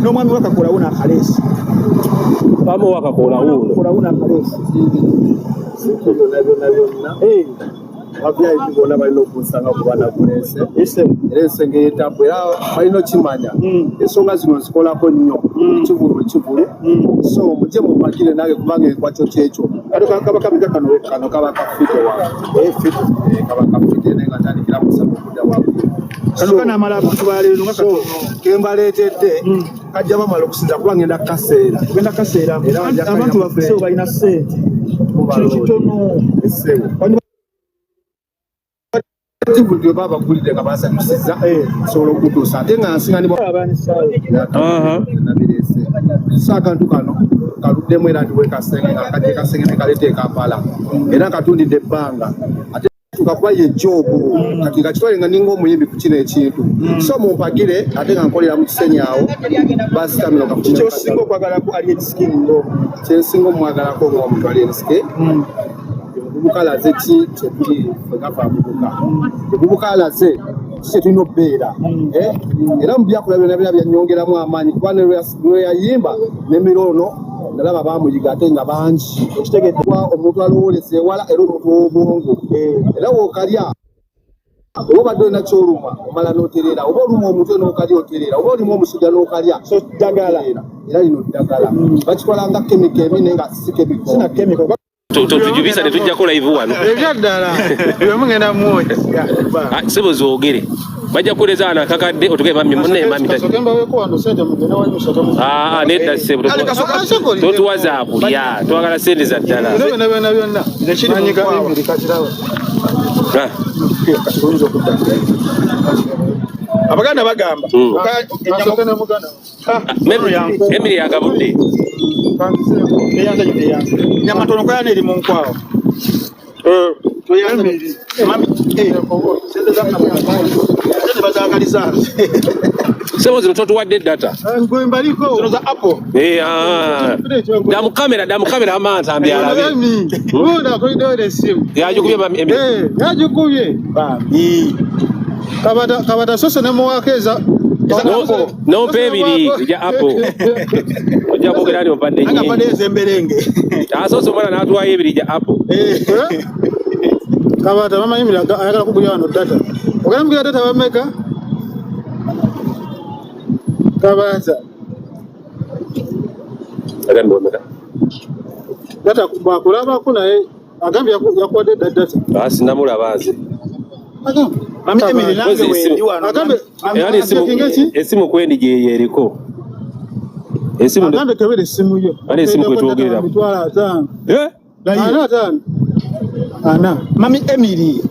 n'omwami wakakola una akalesi bamo wakakola una akalesi Abya ibona balino kusanga kubana kulese ese ngetambo era balino kimanya esonga zino zikolako nnyo kivulu so muje mu makire nage kubanga Ekwacho kyecho kaba kabika kano kaba kafite wa fito kaba kafite nenga tandikira musabo kuda wa kano kana amala abantu balero nga so kembaletedde kajja bamala okusinza kuba ngenda kaseera era abantu bafise balina sente kitono esewo Gudo baba kulide kabasa kusiza solo kutusa ate nga nsingani abani sawe nabirese saka ntukano kaludde mwera ndiwe kasenge ngakate kasenge kalete Kampala era katundide banga ate tukakuba ye job kati kachitwale nga ningo muyimbi kukina ekintu so mumpagire ate nga nkolera mu kisenyawo basi kamino kicho singo kwagala ku ali skin ngo kyensingo mwagala ko ngo mutwale skin bukala zeki tuli fagafa bukala ze setino bera era mbyakula bya nyongera mu amanyi kwane lwe yayimba nemirono ndalaba bamuyiga ate nga banji okitegedwa omuntu alowolese wala era omuntu w'obwongo era wokalya oba dona choruma omala noterera oba oluma omuntu n'okalya oterera oba olimu omusujja n'okalya so dagala era lino dagala bakikola nga kemike eminenga si kemiko sina kemiko tujubisa netujja ko live wano ebyadala byomugenda mmoja sebo zoogere bajja kuleza ana kakadde otuge mami munne mami kasokemba weko wano sente mugenda wali musatamu nedda sebo totu WhatsApp ya twagala sente za ddala byonna nekiri manyika emiri kakirawa kasonzo kudda abaganda bagamba enyamugana mugana emiri yagabudde nyama tono kwa neri mu nkwawo sebo zino totuwadde data zino za Apple damu kamera amantambi alabe yajukubye yajukubye kabata sose nemuwakeza nompe ebiri ija Apple ojja kwogera ani opadde nyingi anga emberenge asoose omwana n'atuwayo ebiri ija Apple kabata mama yimira ayagala kugulya wano data ogala mugula data bameka kabata agamba omeka data bakulaba kunaye agambye yakuwadde data basi namulaba nze mami Emily nange wendi wano agambe esimu kwendi gye yeriko esimu agambe kebere esimu yo ani esimu kwetwogerera ana mami Emily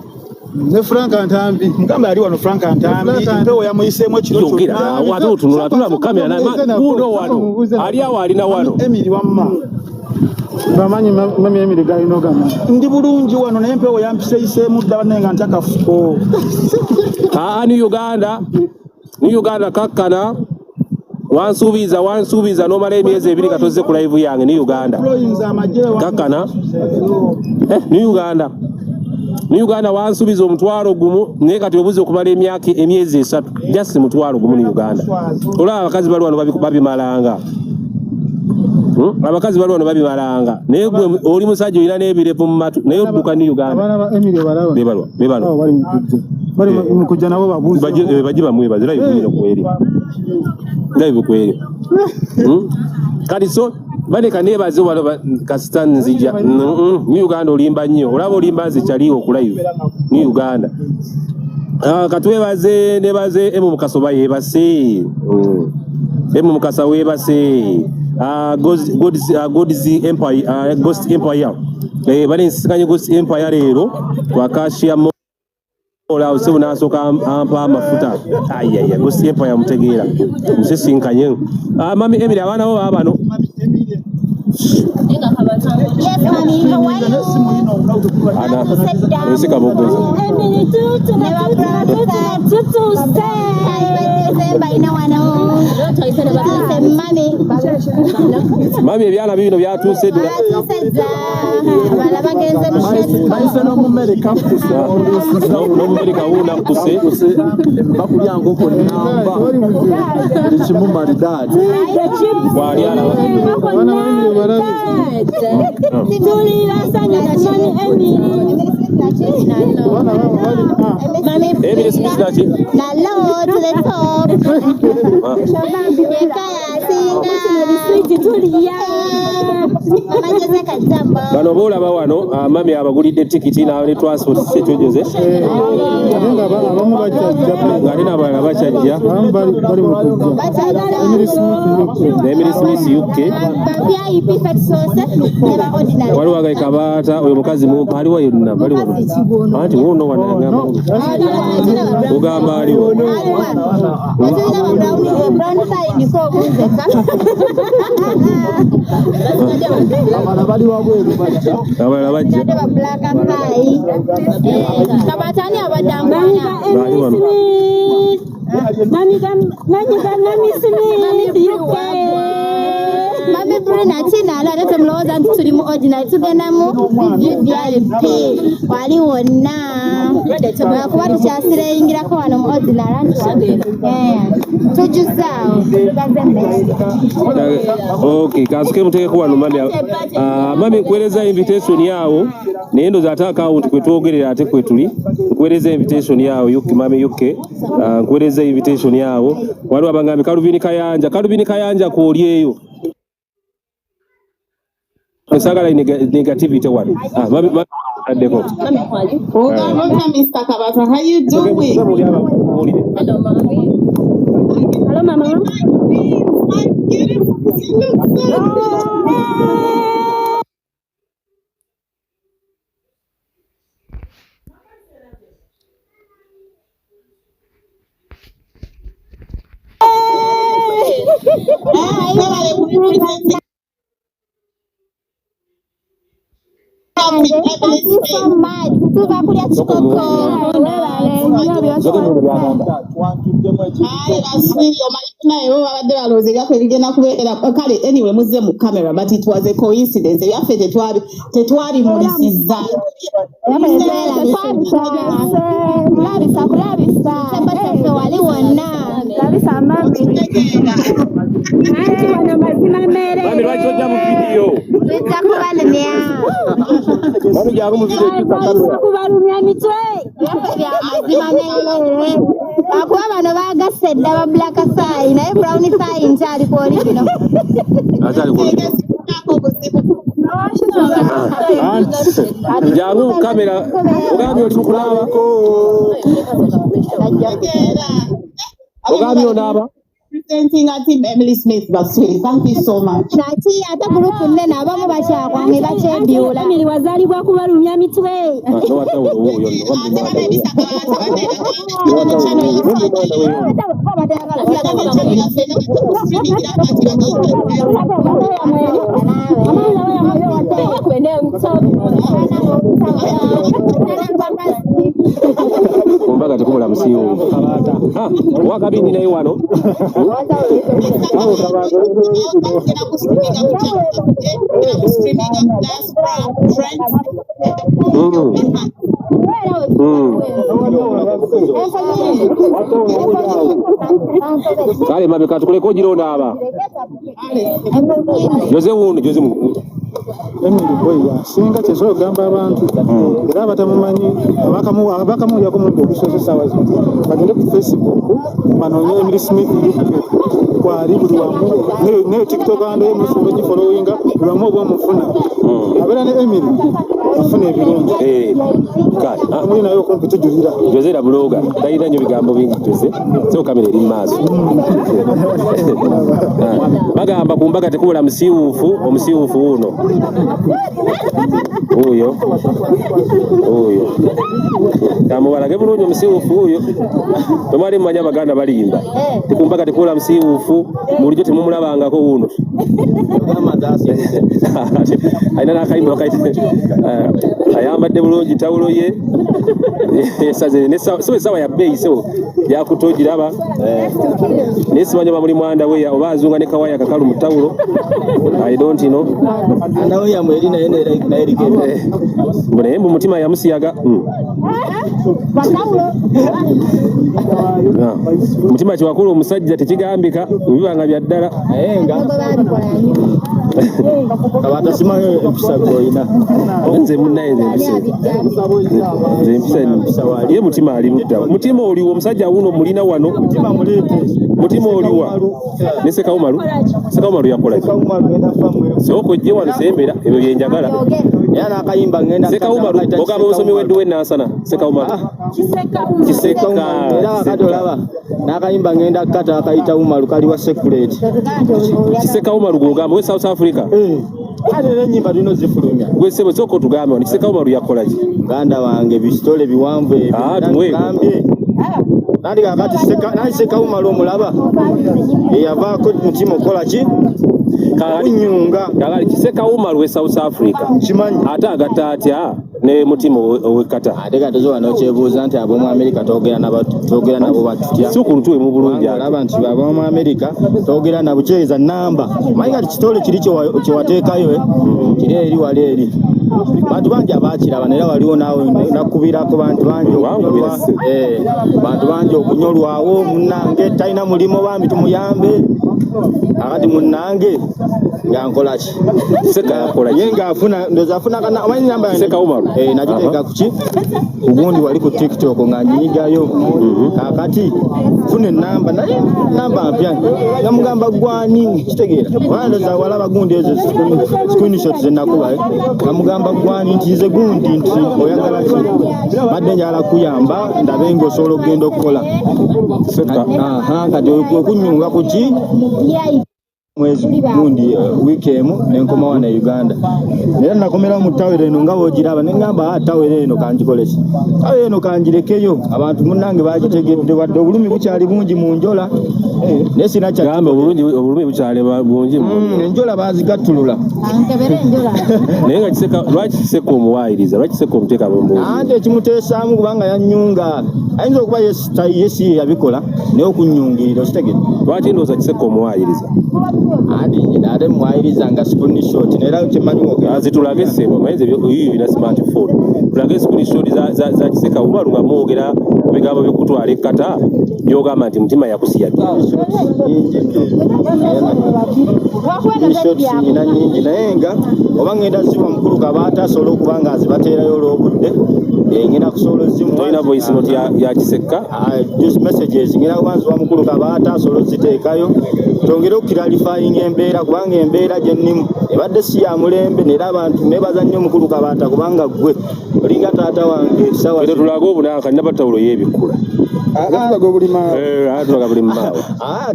ne Frank Antambi mugamba ali wano Frank Antambi mpewo yamuyisemu ekiro kyogera watu tunula tuna mu kamera na Gudo wano ali awo alina wano Emily wamma bamanyi mami Emily galino gama ndi bulungi wano naye mpewo yampiseyisemu dda banenga ntakafuko ni Uganda kakkana wansuubiza n'omala emyezi ebiri katozze ku live yange ni Uganda kakkana ni Uganda wansuubiza omutwalo gumu naye kati obuze okumala emyezi 3 just mutwalo gumu ni Uganda olaba abakazi bali wano babimalanga abakazi bali wano babimalanga naye gwe oli musajja olina n'ebirevu mu matu naye odduka ni Uganda bebalwa bali mukujja nabo babuuza baji bamwebaze live kweri kati so baneka nebaze wano kasita nzija ni Uganda olimba nnyo olaba olimba nze kyaliwo ku live ni Uganda katwebaze nebaze emu mukasoba yebase emu mukasa webase God's Empire Ghost Empire bali nsikanye Ghost Empire leero twakashia ola usebu nasoka ampa amafuta ayaya Ghost Empire mutegeera musisinkanye mami Emily abana bo babano Yes, mommy. How are you? Ana esika bogoza mami ebyala bibino byatuuse ddala n'omumerika wuuna kuse bakulya nkoko namba ekimu maridadi bwali alaba Emily Smith naki? Hello to the top. Bano boolaba wano mami abagulidde tikiti ne transport Ssetyojoze ng'ate n'abalala bakyajja Emily Smith UK waliwo agayikabaata oyo mukazi mumpa aliwo yonna bali wano anti wuno wanagamba ugamba aliwo abalala bajja kabatani abadanganya Mami Bruna china ala tumloza tuli mu ordinary tugenda mu VIP wali wonna kuba tukyasirengirako wano mu ordinary tujuzaawo okay kasuke muteekeko wano mami nkuweereza invitation yawo naye ndoza ate account kwetwogerera ate kwetuli nkuweereza invitation yawo mami UK nkuweereza invitation yawo waliwo abangambi Kalubini Kayanja kwoli eyo Sagala negativity one. Mami adeko. Mr. Kabasa, how you doing? Hello mommy. Hello mama. Thank you so much. Tuvakulia chikoko. Anyway, muze mu camera, but it was a coincidence. Yaffe tetwali mulisiza. Wali wonna. Mami lwaki ojja mu video? Tujja kubalumya. Mami jjangu mu video Tujja kubalumya mitwe. Mazima mele. Akuba bano baagasse dda ba black fly naye brown fly nkyali ku original. Akyali ku jjangu mu kamera ogambye otukulabako ogambye onaaba Presenting at Emily Smith Basuri. Thank you so much. Nati ata group nene abamu bakyakwa ne bakyebyula. Emily wazalibwa kubalumya mitwe. kumbaga tekubula musiiwo wakabindi naye wano kale mabeka tukuleko gironda aba Jose wundi Jose mu Emily boy singa kyesobola okugamba abantu era abatamumanyi abakamulyako mu okukozesa wazi bagende ku Facebook banoonye Emily Smith kwali buli wamu ne TikTok ande musobola gifollowinga buli wamu obwamufuna abeera ne Emily afuna ebirungi kale amuli naye okumpitujulira Jose la bloga talina nnyo bigambo bingi Jose so kamera eri mu maaso bagamba ku mbaga tekubula musiiwuufu omusiiwuufu wuno Oyo kamubalage bulungi omusiiwuufu oyo tomwali mumanya abaganda balimba tekumpaka tekula musiiwuufu bulijjo temumulabangako wuuno alina n'akayimba ayambadde bulungi tawulo ye esaze so esawa ya bbeeyi so yakutogiraba naye simanyi oba muli mwanda we oba azunga ne kawaya kakalu mu tawulo I don't know naye mu mutima yamusiyaga mutima kiwakulu omusajja tekigambika bibanga bya ddala nze munnaye ye mutima ali ludda mutima oliwo omusajja wuno mulina wano mutima oliwa ne Sekawumalu yakola sooka ojje wano sembera ebyo byenjagala Sekawumalu ogamba obusomi wedduwe nansana Sekawumalu n'akayimba ngenda kata akayita Umaru kali wa secret Sekawumalu gwogamba we South Africa ate ennyimba tulina zifulumya gwe sebo sooka otugambe wano Sekawumalu yakola ki muganda wange bisitole biwanvu ebigambye nandi kakati Sekawumalu omulaba eyavaako mutima okola ki kunyunga Sekawumalu we South Africa kimanyi ate agatta atya ne mutima owekata ate kati zo wano kyebuuza nti ab'omu Amerika twogera nabo batutya si okuntuwe mu Bulungi alaba nti ab'omu Amerika twogera nabo kyeza namba manyi kati kitole kiri kyewateekayo kiri eri wali eri bantu bangi abakiraba naye waliwo naawe nakubirako bantu bangi okunyolwawo munnange talina mulimo bambi tumuyambe akati munnange ngankola ki ye ngaafuna ndoza afuna kana amanyi namba Sekawumalu nakiteeka kuki ugundi wali ku TikTok nga nyigayo kakati fune namba naye namba mpya namugamba gwani kitegeera wandoza walaba gundi ezo screenshot zenakuba namugamba gwani nti nze gundi nti oyagala ki badde njala kuyamba ndabe ng'osobola okugenda okukola kati okunyunga kuki mwezi gundi wiiki emu nenkoma wana Uganda era nakomera mu tawero eno nga bwogiraba neŋŋamba tawero eno kangikoleki tawero eno kangirekeyo abantu munnange bagitegedde wadde obulumi bukyali bungi mu njola naye sina kyagamba obulumi bukyali bungi enjola bazigattulula naye nga lwaki Kiseka omuwaayiriza lwaki Kiseka omuteeka mu mbuzi anti ekimuteesaamu kubanga yannyunga ayinza okuba yesi ye yabikola naye okunyungirira okitegedde lwaki ndowooza Kiseka omuwaayiriza ate mwayiriza nga screenshot nera kimanyiwo zitulage sebo mayinza ebyo bina smartphone tulage screenshot za Sekawumalu nga mwogera ebigambo byokutwala ekkata byogamba nti mutima yakusiyadde nyina nyingi naye nga oba ngenda ziba mukulu kabaata asobola okuba nga azibateerayo olwobudde ngenda kusobola zimu tolina voice note ya Kiseka just messages ngenda kuba nziba mukulu kabaata asobola oziteekayo tongere okukiralifying embeera kubanga embeera gyennimu ebadde si ya mulembe nera abantu nebaza nnyo mukulu kabaata kubanga gwe olinga taata wange sawa tulaga obunaaka nina batawulo yeebikula tulaga buli mumaawe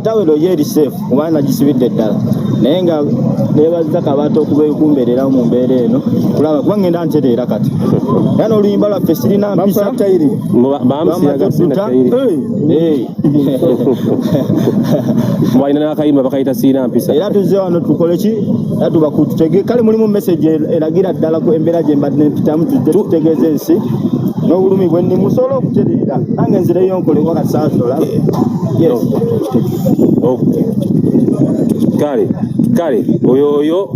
tawero ye eri safe kubanga nagisibidde ddala naye nga nebaza kabaata okubeekumbererawo mu mbeera eno kulaba kuba ngenda ntereera kati era n'oluyimba lwaffe sirina mpisa balina n'akayimba bakayita siina mpisa era tuzze wano tukole ki era tubakututege kale mulimu message eragira ddala ku embeera gye mbadde mpitamu tuzze tutegeeza ensi n'obulumi bwe ndi musobola okutereera nange nzireyo nkole wakati saasola kale oyo